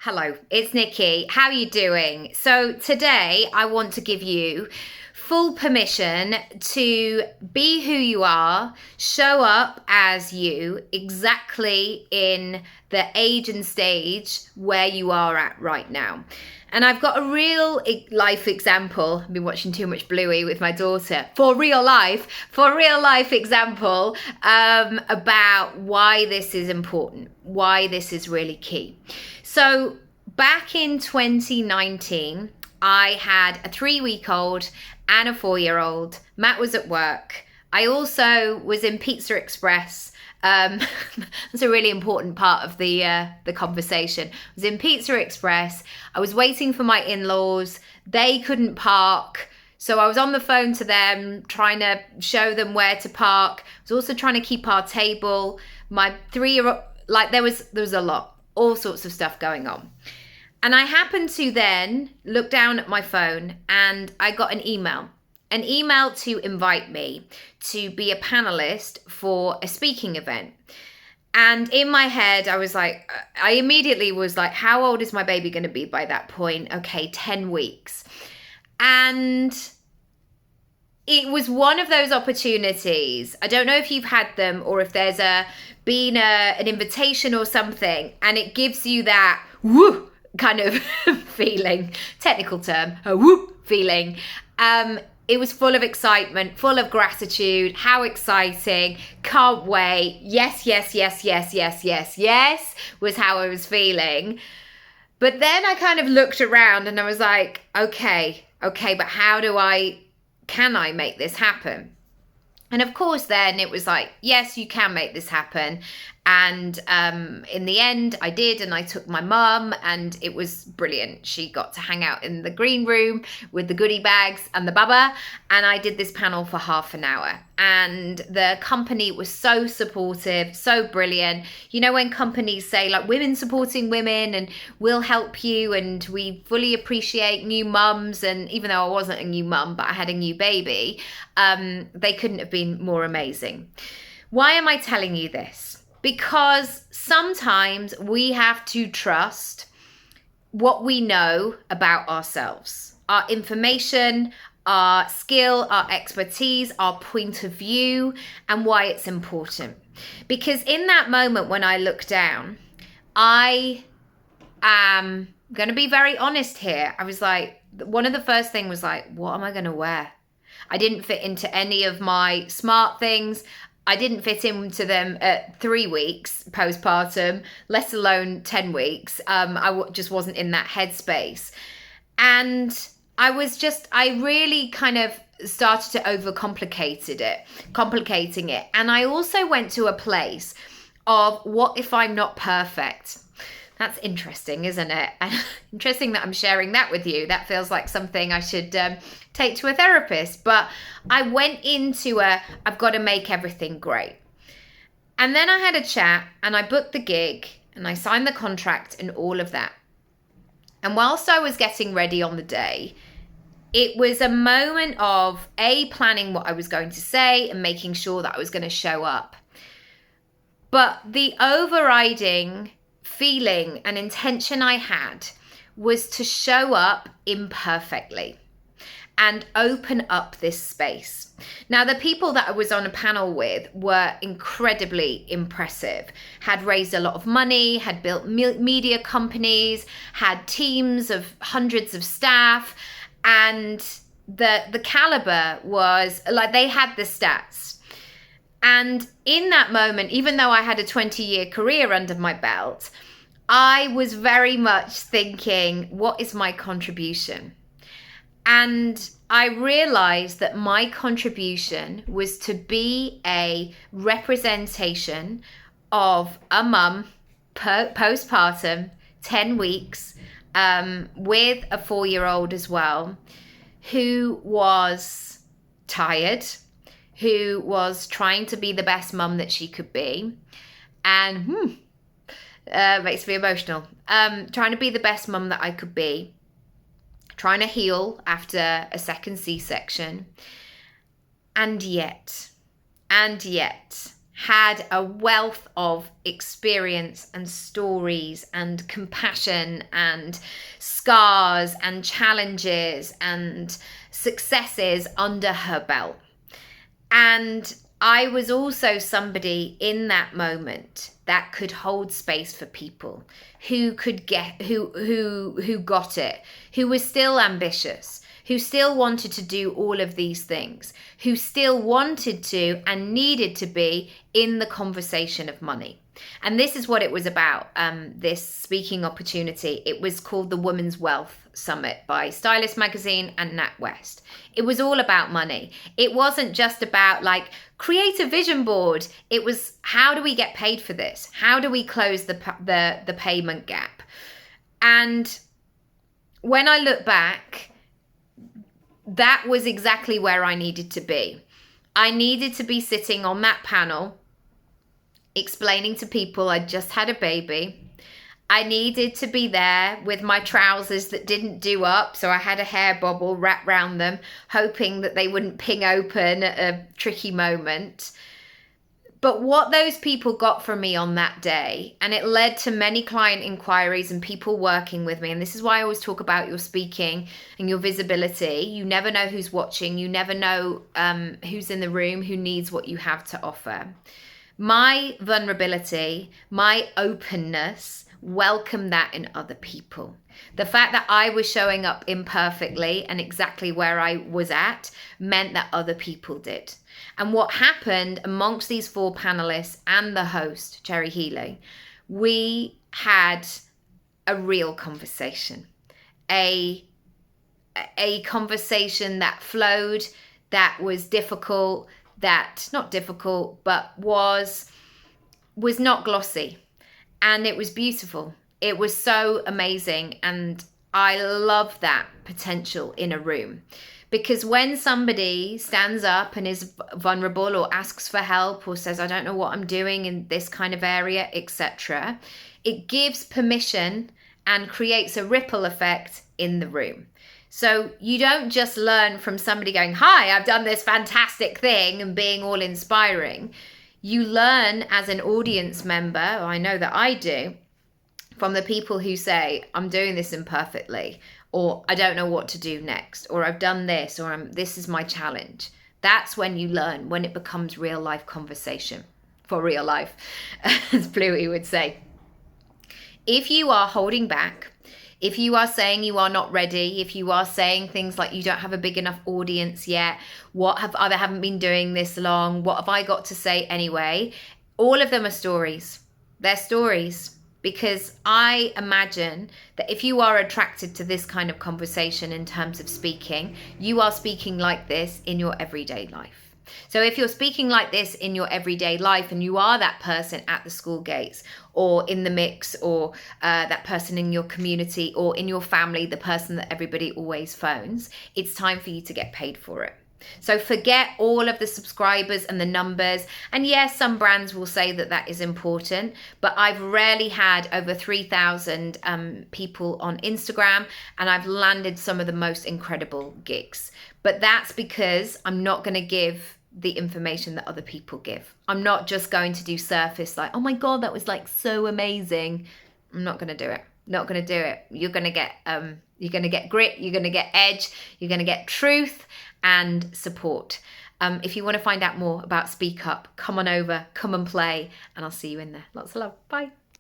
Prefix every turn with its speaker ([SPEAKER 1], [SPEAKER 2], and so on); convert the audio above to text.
[SPEAKER 1] Hello, it's Nikki. How are you doing? So today I want to give you full permission to be who you are, show up as you exactly in the age and stage where you are at right now. And I've got a real life example. I've been watching too much Bluey with my daughter. For real life example about why this is important, why this is really key. So back in 2019, I had a 3-week-old and a 4-year-old. Matt was at work. I also was in Pizza Express. That's a really important part of the conversation. I was in Pizza Express. I was waiting for my in-laws. They couldn't park. So I was on the phone to them, trying to show them where to park. I was also trying to keep our table. My 3-year-old, there was a lot, all sorts of stuff going on. And I happened to then look down at my phone and I got an email to invite me to be a panelist for a speaking event. And in my head, I immediately was like, how old is my baby going to be by that point? Okay, 10 weeks. And it was one of those opportunities. I don't know if you've had them or if there's been an invitation or something, and it gives you that woo kind of feeling, technical term, a woo feeling. It was full of excitement, full of gratitude. How exciting. Can't wait. Yes, yes, yes, yes, yes, yes, yes, was how I was feeling. But then I kind of looked around and I was like, okay, but can I make this happen? And of course, then it was like, yes, you can make this happen. And in the end, I did. And I took my mum and it was brilliant. She got to hang out in the green room with the goodie bags and the baba. And I did this panel for half an hour. And the company was so supportive, so brilliant. You know, when companies say like women supporting women and we'll help you and we fully appreciate new mums. And even though I wasn't a new mum, but I had a new baby, they couldn't have been more amazing. Why am I telling you this? Because sometimes we have to trust what we know about ourselves, our information, our skill, our expertise, our point of view, and why it's important. Because in that moment when I look down, I am going to be very honest here. I was like, one of the first things was like, what am I going to wear? I didn't fit into any of my smart things. I didn't fit into them at 3 weeks postpartum, let alone 10 weeks. I just wasn't in that headspace. And I really kind of started to complicating it. And I also went to a place of what if I'm not perfect? That's interesting, isn't it? And interesting that I'm sharing that with you. That feels like something I should take to a therapist. But I went into I've got to make everything great. And then I had a chat and I booked the gig and I signed the contract and all of that. And whilst I was getting ready on the day, it was a moment of planning what I was going to say and making sure that I was going to show up. But the overriding feeling and intention I had was to show up imperfectly and open up this space. Now, the people that I was on a panel with were incredibly impressive, had raised a lot of money, had built media companies, had teams of hundreds of staff, and the caliber was like they had the stats. And in that moment, even though I had a 20-year career under my belt, I was very much thinking, what is my contribution? And I realized that my contribution was to be a representation of a mum, postpartum, 10 weeks, with a 4-year-old as well, who was tired, who was trying to be the best mum that she could be. And makes me emotional. Trying to be the best mum that I could be. Trying to heal after a second C-section. And yet, had a wealth of experience and stories and compassion and scars and challenges and successes under her belt. And I was also somebody in that moment that could hold space for people who could get who got it, who was still ambitious, who still wanted to do all of these things, who still wanted to and needed to be in the conversation of money. And this is what it was about, this speaking opportunity. It was called the Women's Wealth Summit by Stylist Magazine and NatWest. It was all about money. It wasn't just about like, create a vision board. It was, how do we get paid for this? How do we close the payment gap? And when I look back, that was exactly where I needed to be. I needed to be sitting on that panel explaining to people I'd just had a baby. I needed to be there with my trousers that didn't do up, so I had a hair bobble wrapped around them, hoping that they wouldn't ping open at a tricky moment. But what those people got from me on that day, and it led to many client inquiries and people working with me, and this is why I always talk about your speaking and your visibility. You never know who's watching. You never know who's in the room, who needs what you have to offer. My vulnerability, my openness, welcome that in other people. The fact that I was showing up imperfectly and exactly where I was at meant that other people did. And what happened amongst these 4 panelists and the host, Jerry Healy, we had a real conversation, a conversation that flowed, that was difficult, that not difficult, but was not glossy. And it was beautiful. It was so amazing. And I love that potential in a room. Because when somebody stands up and is vulnerable or asks for help or says, I don't know what I'm doing in this kind of area, etc., it gives permission and creates a ripple effect in the room. So you don't just learn from somebody going, hi, I've done this fantastic thing and being all inspiring. You learn as an audience member, I know that I do, from the people who say, I'm doing this imperfectly, or I don't know what to do next, or I've done this, or this is my challenge. That's when you learn, when it becomes real life conversation for real life, as Bluey would say. If you are holding back, if you are saying you are not ready, if you are saying things like you don't have a big enough audience yet, I haven't been doing this long, what have I got to say anyway? All of them are stories. They're stories. Because I imagine that if you are attracted to this kind of conversation in terms of speaking, you are speaking like this in your everyday life. So if you're speaking like this in your everyday life and you are that person at the school gates or in the mix or that person in your community or in your family, the person that everybody always phones, it's time for you to get paid for it. So forget all of the subscribers and the numbers. And yes, some brands will say that that is important, but I've rarely had over 3,000 people on Instagram, and I've landed some of the most incredible gigs. But that's because I'm not going to give the information that other people give. I'm not just going to do surface like, oh my God, that was like so amazing. I'm not going to do it. Not going to do it. You're going to get grit, you're going to get edge, you're going to get truth and support. If you want to find out more about Speak Up, come on over, come and play, and I'll see you in there. Lots of love. Bye.